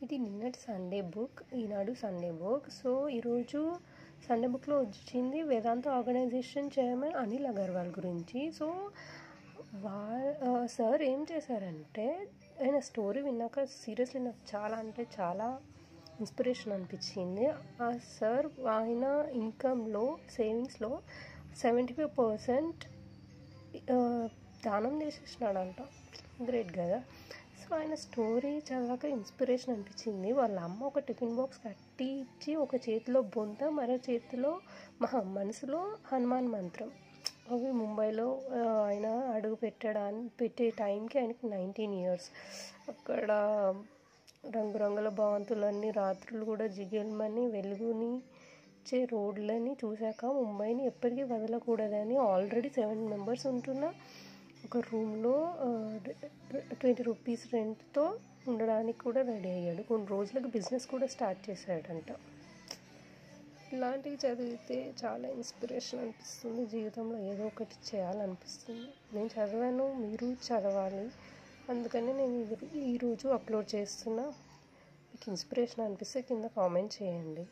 ఇది నిన్నటి Sunday book, ఈనాడు Sunday book. So ఈరోజు సండే బుక్లో వచ్చింది వేదాంత ఆర్గనైజేషన్ చైర్మన్ అనిల్ అగర్వాల్ గురించి. సో సార్ ఏం చేశారంటే, ఆయన స్టోరీ విన్నాక సీరియస్లీ నాకు చాలా అంటే చాలా ఇన్స్పిరేషన్ అనిపించింది. ఆ సార్ ఆయన ఇన్కమ్లో సేవింగ్స్లో 75% దానం చేసేసినాడంట. గ్రేట్ కదా. సో ఆయన స్టోరీ చదివాక ఇన్స్పిరేషన్ అనిపించింది. వాళ్ళ అమ్మ ఒక టిఫిన్ బాక్స్ కట్టి ఇచ్చి ఒక చేతిలో బొంత, మరో చేతిలో మనసులో హనుమాన్ మంత్రం. అవి ముంబైలో ఆయన అడుగు పెట్టే టైంకి ఆయనకి 19 years. అక్కడ రంగురంగుల భవంతులన్నీ రాత్రులు కూడా జిగేల్మని వెలుగుని ఇచ్చే రోడ్లని చూశాక ముంబైని ఎప్పటికీ వదలకూడదని ఆల్రెడీ 7 members ఉంటున్న ఒక రూమ్లో 20 rupees రెంట్తో ఉండడానికి కూడా రెడీ అయ్యాడు. కొన్ని రోజులకు బిజినెస్ కూడా స్టార్ట్ చేశాడంట. ఇలాంటివి చదివితే చాలా ఇన్స్పిరేషన్ అనిపిస్తుంది. జీవితంలో ఏదో ఒకటి చేయాలనిపిస్తుంది. నేను చదివాను, మీరు చదవాలి. అందుకని నేను ఈరోజు అప్లోడ్ చేస్తున్నా. మీకు ఇన్స్పిరేషన్ అనిపిస్తే కింద కామెంట్ చేయండి.